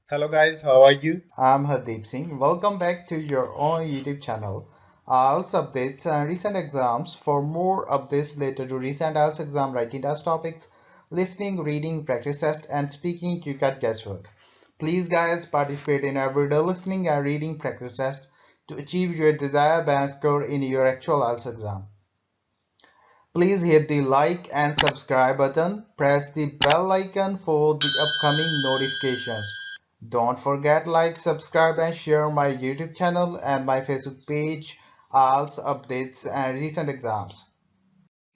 Hello guys, how are you? I'm Hardeep Singh. Welcome back to your own YouTube channel. IELTS updates and recent exams. For more updates related to recent IELTS exam writing test topics, listening, reading, practice test, and speaking, you got guesswork. Please, guys, participate in everyday listening and reading practice test to achieve your desired band score in your actual IELTS exam. Please hit the like and subscribe button. Press the bell icon for the upcoming notifications. Don't forget like, subscribe and share my YouTube channel and my Facebook page, IELTS updates and recent exams.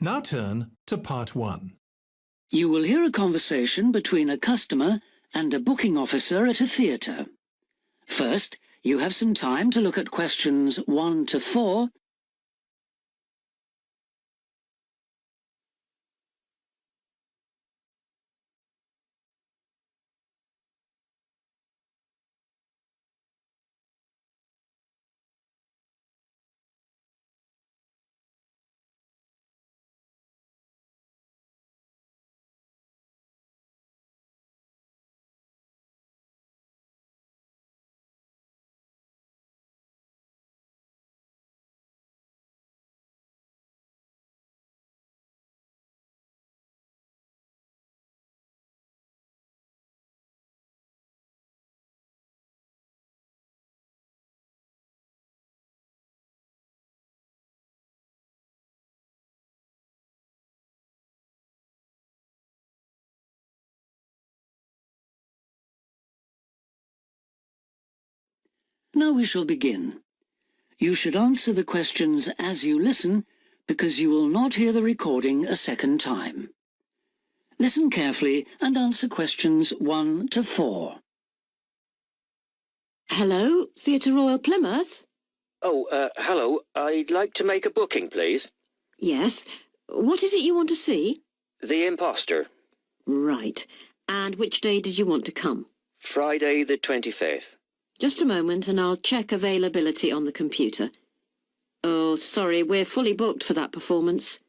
Now turn to part 1. You will hear a conversation between a customer and a booking officer at a theatre. First, you have some time to look at questions 1 to 4. Now we shall begin. You should answer the questions as you listen, because you will not hear the recording a second time. Listen carefully and answer questions 1 to 4. Hello, Theatre Royal Plymouth? Hello. I'd like to make a booking, please. Yes. What is it you want to see? The Imposter. Right. And which day did you want to come? Friday the 25th. Just a moment and I'll check availability on the computer. Oh, sorry, we're fully booked for that performance.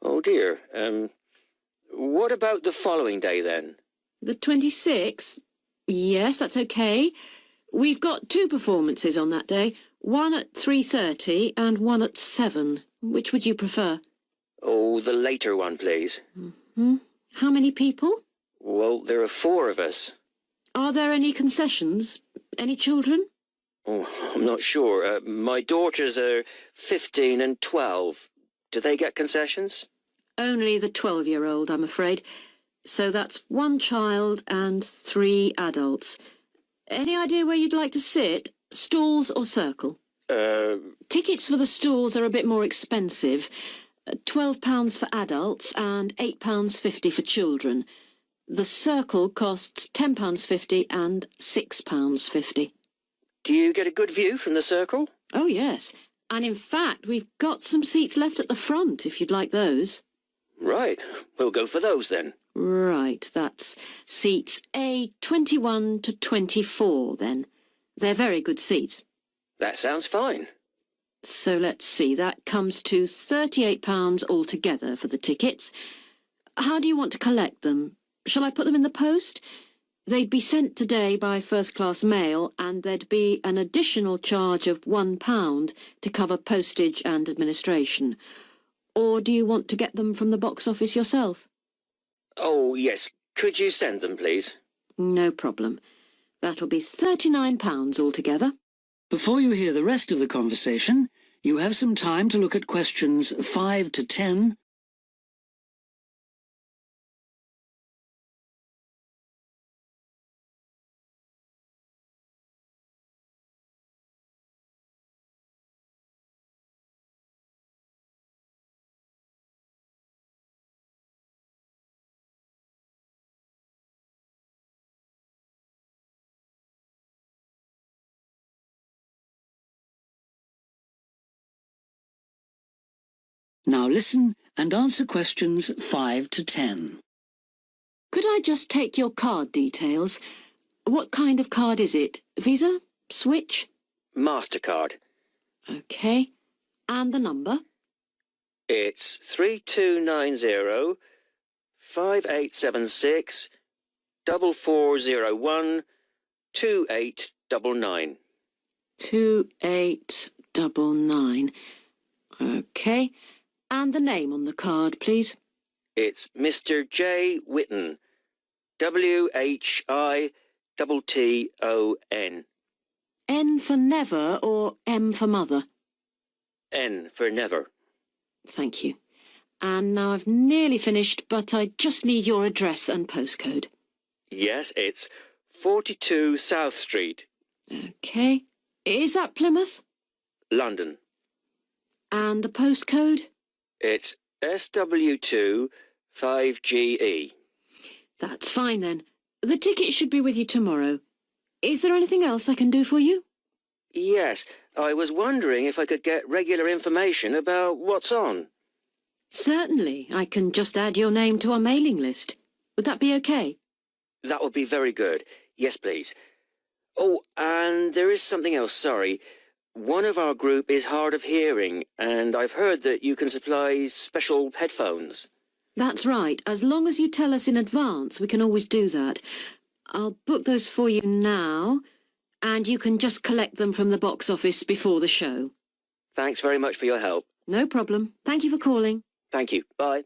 Oh dear. What about the following day then? The 26th? Yes, that's okay. We've got 2 performances on that day, one at 3:30 and one at 7. Which would you prefer? Oh, the later one, please. How many people? Well, there are 4 of us. Are there any concessions? Any children? Oh, I'm not sure. My daughters are 15 and 12. Do they get concessions? Only the 12-year-old, I'm afraid. So that's 1 child and 3 adults. Any idea where you'd like to sit? Stalls or circle? Tickets for the stalls are a bit more expensive. £12 for adults and £8.50 for children. The circle costs £10.50 and £6.50. Do you get a good view from the circle? Oh, yes. And in fact, we've got some seats left at the front, if you'd like those. Right. We'll go for those then. Right, that's seats A21 to 24 then. They're very good seats. That sounds fine. So let's see, that comes to £38 altogether for the tickets. How do you want to collect them? Shall I put them in the post? They'd be sent today by first-class mail and there'd be an additional charge of £1 to cover postage and administration. Or do you want to get them from the box office yourself? Oh, yes. Could you send them, please? No problem. That'll be £39 altogether. Before you hear the rest of the conversation, you have some time to look at questions 5 to 10. Now listen and answer questions 5 to 10. Could I just take your card details? What kind of card is it? Visa? Switch? MasterCard. OK. And the number? It's 3290 5876 4401 2899. 2899. OK. And the name on the card, please. It's Mr. J. Whitton. WHITTON. N for never or M for mother? N for never. Thank you. And now I've nearly finished, but I just need your address and postcode. Yes, it's 42 South Street, OK. Is that Plymouth? London. And the postcode? It's SW2 5GE. That's fine then. The ticket should be with you tomorrow. Is there anything else I can do for you? Yes, I was wondering if I could get regular information about what's on. Certainly. I can just add your name to our mailing list. Would that be OK? That would be very good. Yes, please. Oh, and there is something else, sorry. One of our group is hard of hearing, and I've heard that you can supply special headphones. That's right. As long as you tell us in advance, we can always do that. I'll book those for you now, and you can just collect them from the box office before the show. Thanks very much for your help. No problem. Thank you for calling. Thank you. Bye.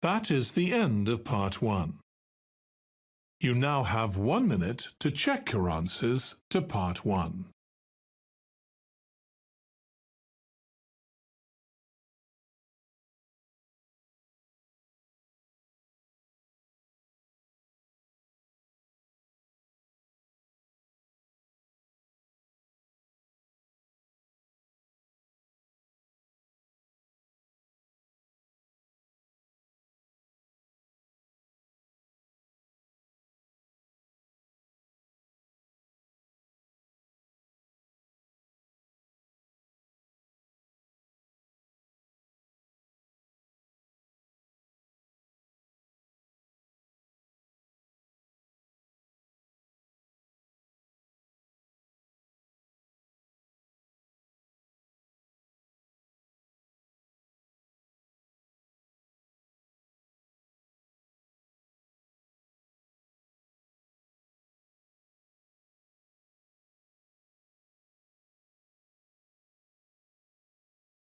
That is the end of part 1. You now have 1 minute to check your answers to part 1.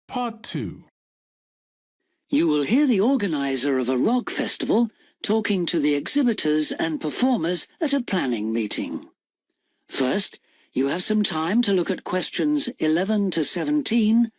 Part 2. You will hear the organiser of a rock festival talking to the exhibitors and performers at a planning meeting. First, you have some time to look at questions 11 to 17.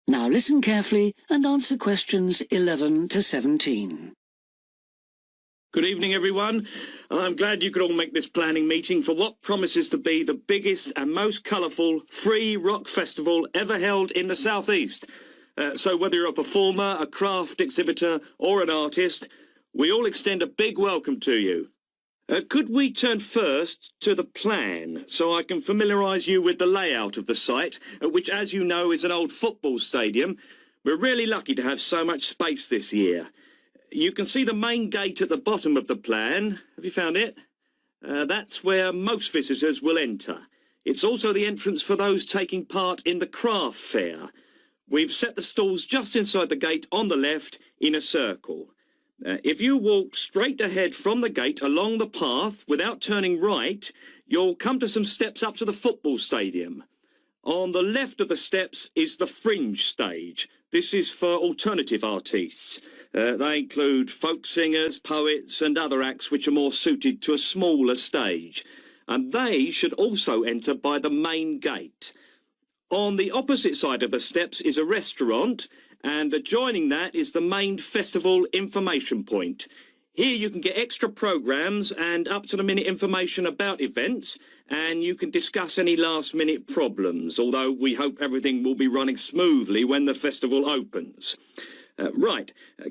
Now listen carefully and answer questions 11 to 17. Good evening, everyone. I'm glad you could all make this planning meeting for what promises to be the biggest and most colourful free rock festival ever held in the South East. So whether you're a performer, a craft exhibitor or an artist, we all extend a big welcome to you. Could we turn first to the plan so I can familiarise you with the layout of the site, which, as you know, is an old football stadium. We're really lucky to have so much space this year. You can see the main gate at the bottom of the plan. Have you found it? That's where most visitors will enter. It's also the entrance for those taking part in the craft fair. We've set the stalls just inside the gate on the left in a circle. If you walk straight ahead from the gate along the path without turning right, you'll come to some steps up to the football stadium. On the left of the steps is the fringe stage. This is for alternative artists. They include folk singers, poets and other acts which are more suited to a smaller stage. And they should also enter by the main gate. On the opposite side of the steps is a restaurant, and adjoining that is the main festival information point. Here you can get extra programmes and up-to-the-minute information about events, and you can discuss any last-minute problems, although we hope everything will be running smoothly when the festival opens.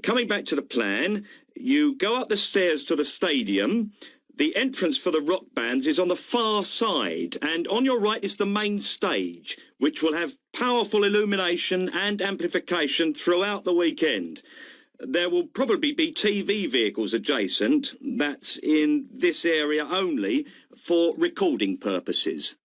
Coming back to the plan, You go up the stairs to the stadium. The entrance for the rock bands is on the far side, and on your right is the main stage, which will have powerful illumination and amplification throughout the weekend. There will probably be TV vehicles adjacent, that's in this area only, for recording purposes.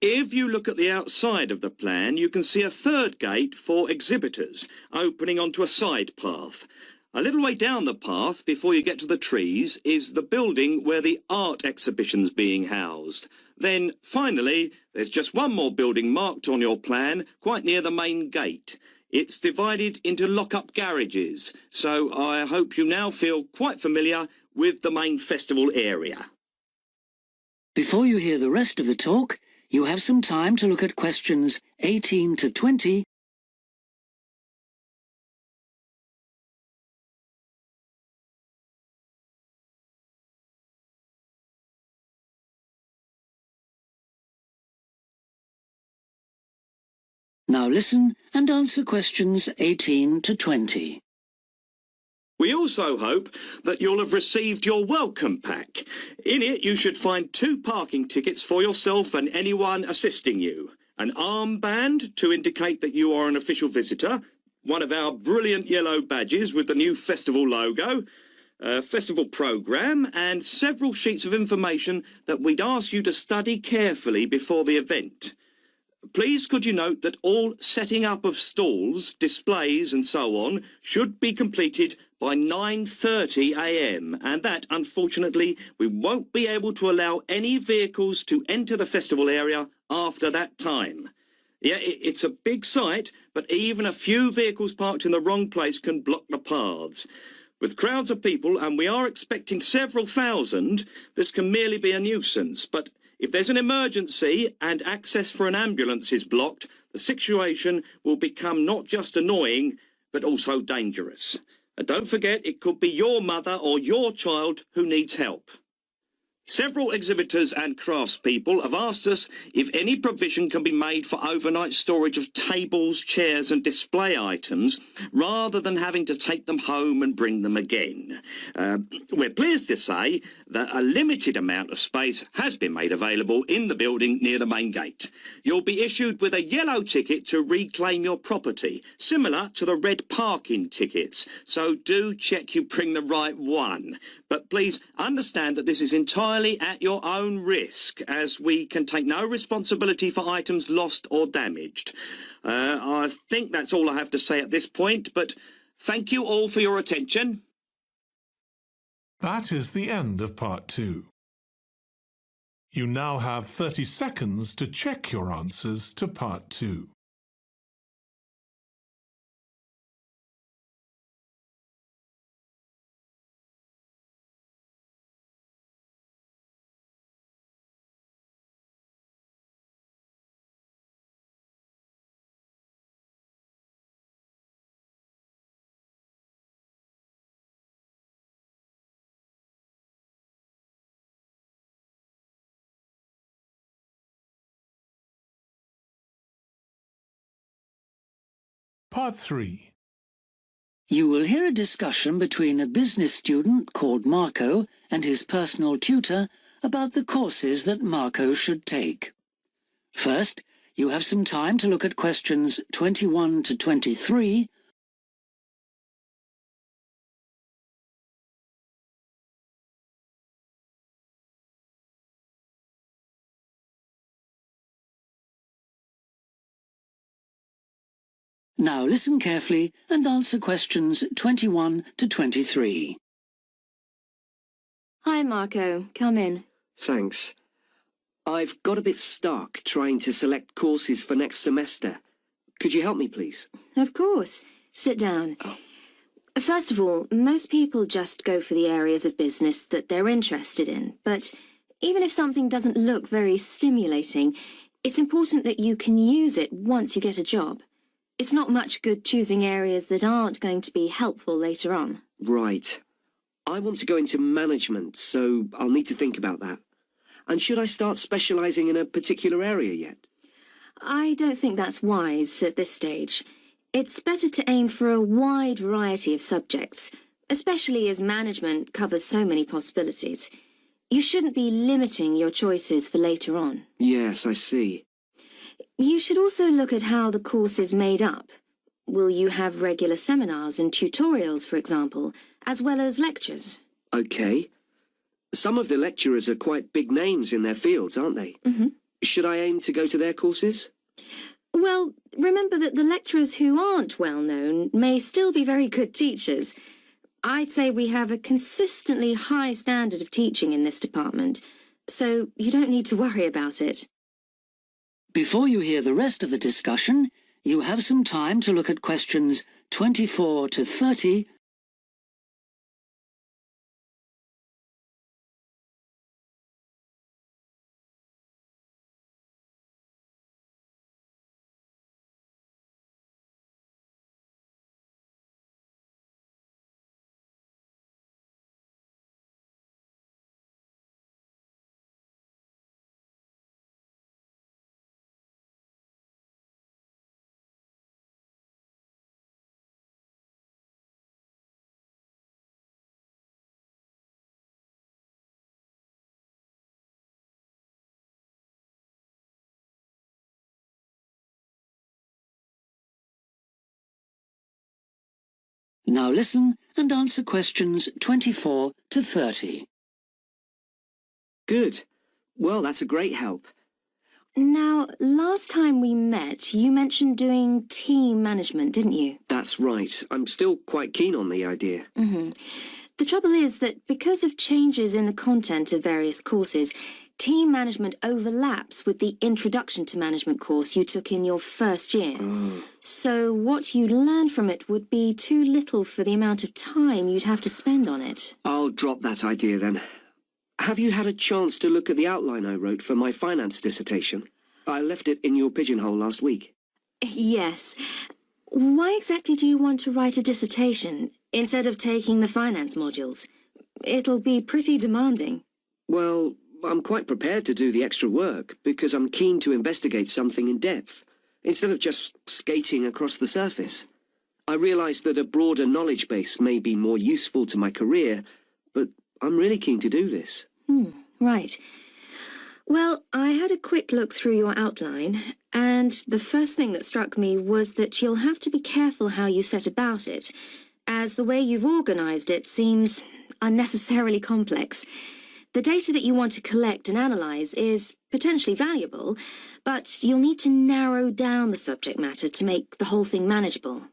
If you look at the outside of the plan, you can see a third gate for exhibitors, opening onto a side path. A little way down the path, before you get to the trees, is the building where the art exhibition's being housed. Then, finally, there's just one more building marked on your plan, quite near the main gate. It's divided into lock-up garages, so I hope you now feel quite familiar with the main festival area. Before you hear the rest of the talk, you have some time to look at questions 18 to 20. Now listen and answer questions 18 to 20. We also hope that you'll have received your welcome pack. In it, you should find 2 parking tickets for yourself and anyone assisting you, an armband to indicate that you are an official visitor, one of our brilliant yellow badges with the new festival logo, a festival programme, and several sheets of information that we'd ask you to study carefully before the event. Please could you note that all setting up of stalls, displays and so on should be completed by 9:30 a.m. and that, unfortunately, we won't be able to allow any vehicles to enter the festival area after that time. Yeah, it's a big site, but even a few vehicles parked in the wrong place can block the paths. With crowds of people, and we are expecting several thousand, this can merely be a nuisance, but if there's an emergency and access for an ambulance is blocked, the situation will become not just annoying, but also dangerous. And don't forget, it could be your mother or your child who needs help. Several exhibitors and craftspeople have asked us if any provision can be made for overnight storage of tables, chairs and display items rather than having to take them home and bring them again. We're pleased to say that a limited amount of space has been made available in the building near the main gate. You'll be issued with a yellow ticket to reclaim your property, similar to the red parking tickets, so do check you bring the right one. But please understand that this is entirely at your own risk, as we can take no responsibility for items lost or damaged. I think that's all I have to say at this point, but thank you all for your attention. That is the end of part 2. You now have 30 seconds to check your answers to part 2. Part 3. You will hear a discussion between a business student called Marco and his personal tutor about the courses that Marco should take. First, you have some time to look at questions 21 to 23. Now listen carefully and answer questions 21 to 23. Hi, Marco. Come in. Thanks. I've got a bit stuck trying to select courses for next semester. Could you help me, please? Of course. Sit down. First of all, most people just go for the areas of business that they're interested in. But even if something doesn't look very stimulating, it's important that you can use it once you get a job. It's not much good choosing areas that aren't going to be helpful later on. Right. I want to go into management, so I'll need to think about that. And should I start specialising in a particular area yet? I don't think that's wise at this stage. It's better to aim for a wide variety of subjects. especially as management covers so many possibilities. You shouldn't be limiting your choices for later on. Yes, I see. You should also look at how the course is made up. Will you have regular seminars and tutorials, for example, as well as lectures? Okay. Some of the lecturers are quite big names in their fields, aren't they? Mm-hmm. Should I aim to go to their courses? Well, remember that the lecturers who aren't well known may still be very good teachers. I'd say we have a consistently high standard of teaching in this department, so you don't need to worry about it. Before you hear the rest of the discussion, you have some time to look at questions 24 to 30. Now listen and answer questions 24 to 30. Good. Well, that's a great help. Now, last time we met, you mentioned doing team management, didn't you? That's right. I'm still quite keen on the idea. Mm-hmm. The trouble is that because of changes in the content of various courses, team management overlaps with the Introduction to Management course you took in your first year. So what you learn from it would be too little for the amount of time you'd have to spend on it. I'll drop that idea then. Have you had a chance to look at the outline I wrote for my finance dissertation? I left it in your pigeonhole last week. Yes. Why exactly do you want to write a dissertation instead of taking the finance modules? It'll be pretty demanding. Well, I'm quite prepared to do the extra work because I'm keen to investigate something in depth, instead of just skating across the surface. I realise that a broader knowledge base may be more useful to my career, but I'm really keen to do this. Right. Well, I had a quick look through your outline, and the first thing that struck me was that you'll have to be careful how you set about it, as the way you've organised it seems unnecessarily complex. The data that you want to collect and analyse is potentially valuable, but you'll need to narrow down the subject matter to make the whole thing manageable.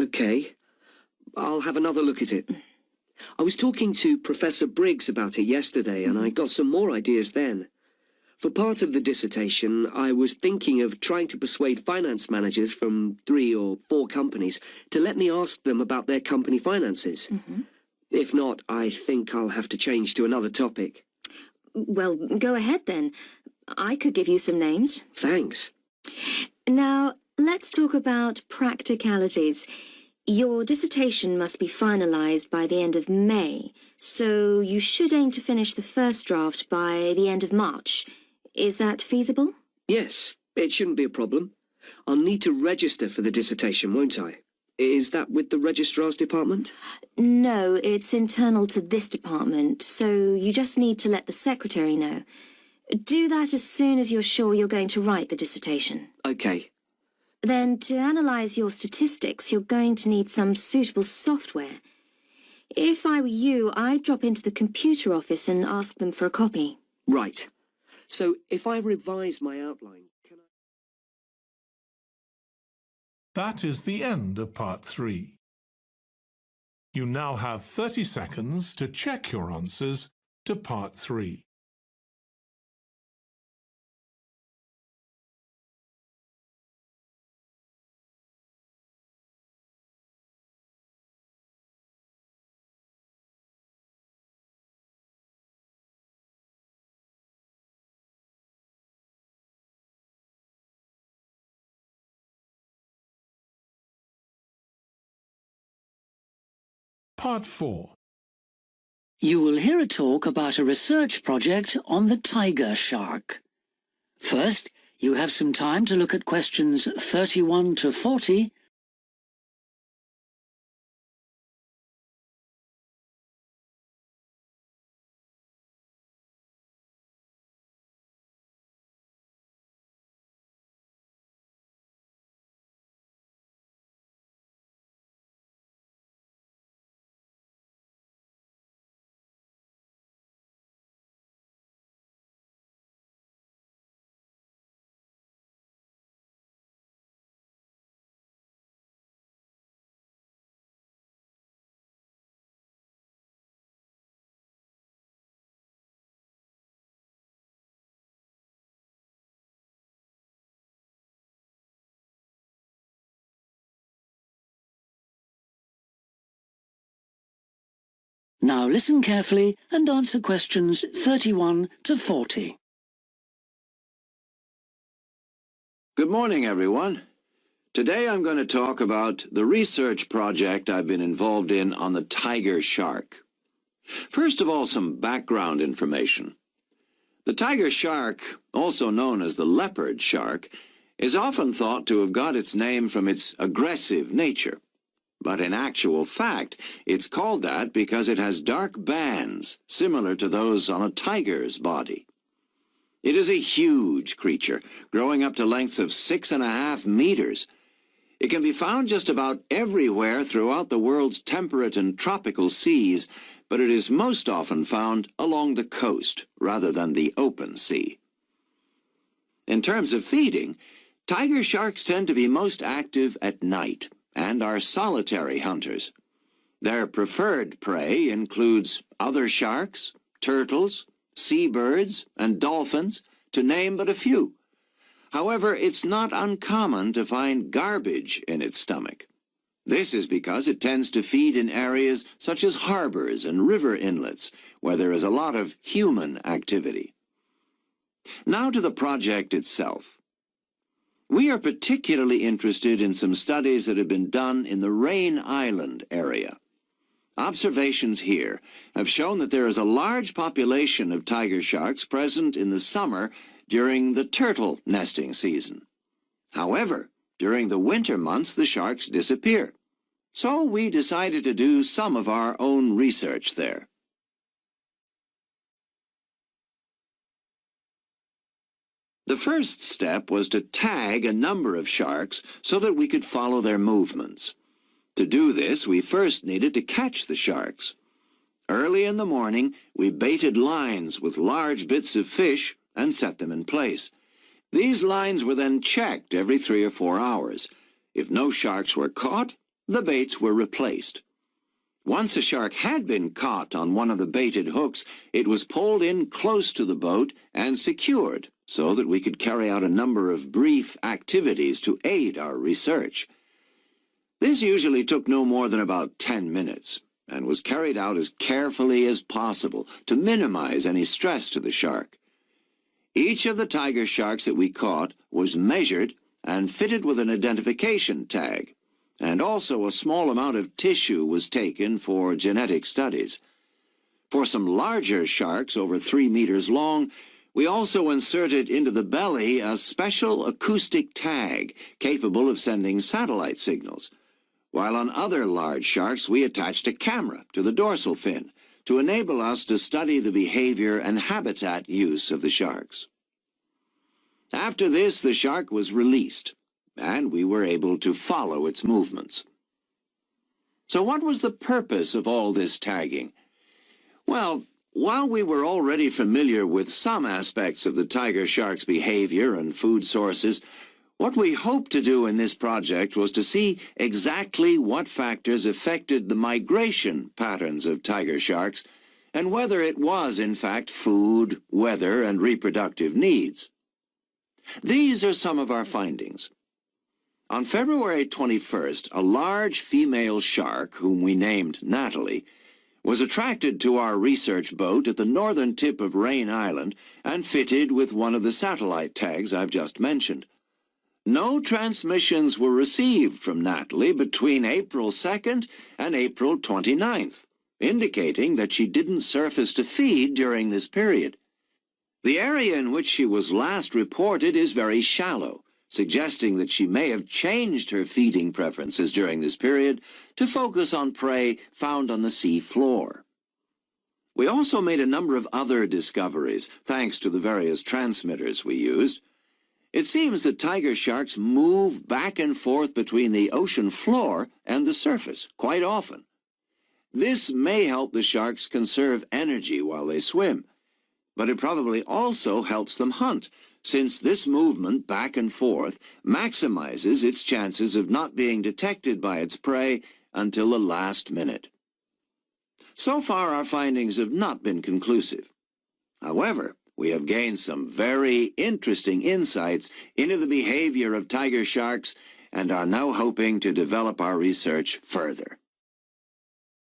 Okay. I'll have another look at it. I was talking to Professor Briggs about it yesterday, and I got some more ideas then. For part of the dissertation, I was thinking of trying to persuade finance managers from 3 or 4 companies to let me ask them about their company finances. If not, I think I'll have to change to another topic. Well, go ahead then. I could give you some names. Thanks. Now, let's talk about practicalities. Your dissertation must be finalised by the end of May, so you should aim to finish the first draft by the end of March. Is that feasible? Yes, it shouldn't be a problem. I'll need to register for the dissertation, won't I? Is that with the registrar's department? No, it's internal to this department, so you just need to let the secretary know. Do that as soon as you're sure you're going to write the dissertation. Okay. Then, to analyse your statistics, you're going to need some suitable software. If I were you, I'd drop into the computer office and ask them for a copy. Right. So, if I revise my outline, can I... That is the end of part 3. You now have 30 seconds to check your answers to part 3. Part 4. You will hear a talk about a research project on the tiger shark. First, you have some time to look at questions 31 to 40 Now listen carefully and answer questions 31 to 40. Good morning, everyone. Today I'm going to talk about the research project I've been involved in on the tiger shark. First of all, some background information. The tiger shark, also known as the leopard shark, is often thought to have got its name from its aggressive nature. But in actual fact, it's called that because it has dark bands similar to those on a tiger's body. It is a huge creature, growing up to lengths of 6.5 meters. It can be found just about everywhere throughout the world's temperate and tropical seas, but it is most often found along the coast rather than the open sea. In terms of feeding, tiger sharks tend to be most active at night and are solitary hunters. Their preferred prey includes other sharks, turtles, seabirds, and dolphins, to name but a few. However, it's not uncommon to find garbage in its stomach. This is because it tends to feed in areas such as harbors and river inlets, where there is a lot of human activity. Now to the project itself. We are particularly interested in some studies that have been done in the Rain Island area. Observations here have shown that there is a large population of tiger sharks present in the summer during the turtle nesting season. However, during the winter months the sharks disappear. So we decided to do some of our own research there. The first step was to tag a number of sharks so that we could follow their movements. To do this, we first needed to catch the sharks. Early in the morning, we baited lines with large bits of fish and set them in place. These lines were then checked every 3 or 4 hours. If no sharks were caught, the baits were replaced. Once a shark had been caught on one of the baited hooks, it was pulled in close to the boat and secured so that we could carry out a number of brief activities to aid our research. This usually took no more than about 10 minutes and was carried out as carefully as possible to minimize any stress to the shark. Each of the tiger sharks that we caught was measured and fitted with an identification tag, and also a small amount of tissue was taken for genetic studies. For some larger sharks over 3 meters long, we also inserted into the belly a special acoustic tag capable of sending satellite signals, while on other large sharks we attached a camera to the dorsal fin to enable us to study the behavior and habitat use of the sharks. After this, the shark was released, and we were able to follow its movements. So what was the purpose of all this tagging? Well, while we were already familiar with some aspects of the tiger shark's behavior and food sources, what we hoped to do in this project was to see exactly what factors affected the migration patterns of tiger sharks and whether it was, in fact, food, weather, and reproductive needs. These are some of our findings. On February 21st, a large female shark, whom we named Natalie, was attracted to our research boat at the northern tip of Rain Island and fitted with one of the satellite tags I've just mentioned. No transmissions were received from Natalie between April 2nd and April 29th, indicating that she didn't surface to feed during this period. The area in which she was last reported is very shallow, suggesting that she may have changed her feeding preferences during this period to focus on prey found on the sea floor. We also made a number of other discoveries, thanks to the various transmitters we used. It seems that tiger sharks move back and forth between the ocean floor and the surface quite often. This may help the sharks conserve energy while they swim, but it probably also helps them hunt, since this movement back and forth maximizes its chances of not being detected by its prey until the last minute. So far, our findings have not been conclusive. However, we have gained some very interesting insights into the behavior of tiger sharks and are now hoping to develop our research further.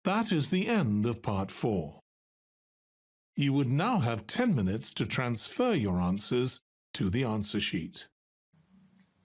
That is the end of part 4. You would now have 10 minutes to transfer your answers to the answer sheet.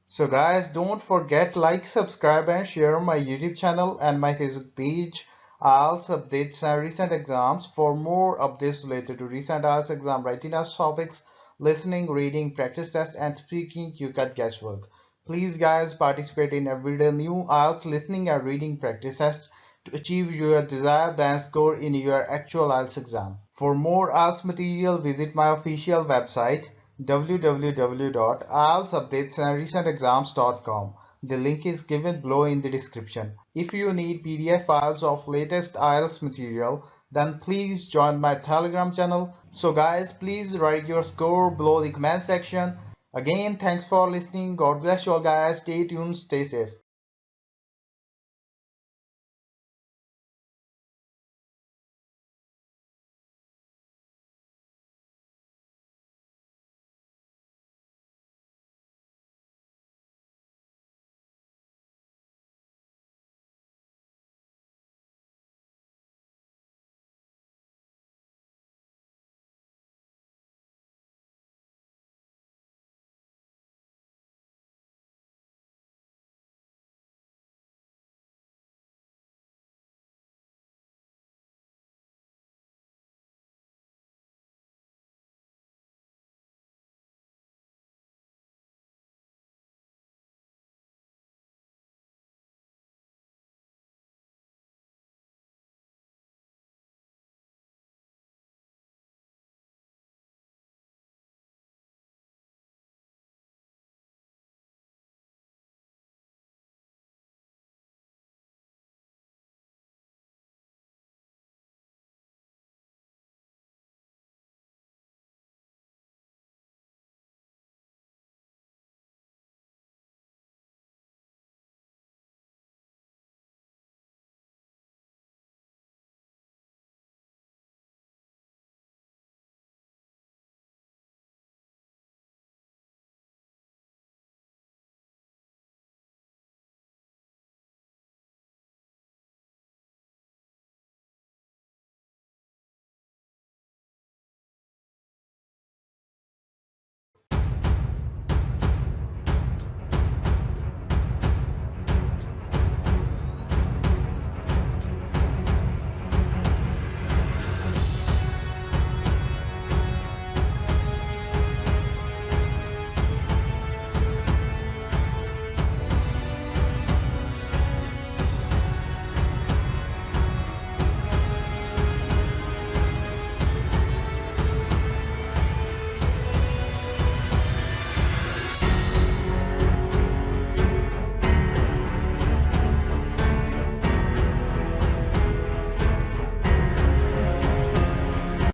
So guys, don't forget like, subscribe and share my YouTube channel and my Facebook page. IELTS updates and recent exams. For more updates related to recent IELTS exam writing test topics, listening, reading, practice test and speaking, you get guesswork. Please guys, participate in everyday new IELTS listening and reading practice tests to achieve your desired band score in your actual IELTS exam. For more IELTS material, visit my official website www.ieltsupdatesandrecentexams.com. The link is given below in the description. If you need PDF files of latest IELTS material, then please join my Telegram channel. So guys, please write your score below the comment section. Again, thanks for listening. God bless you all guys. Stay tuned, stay safe.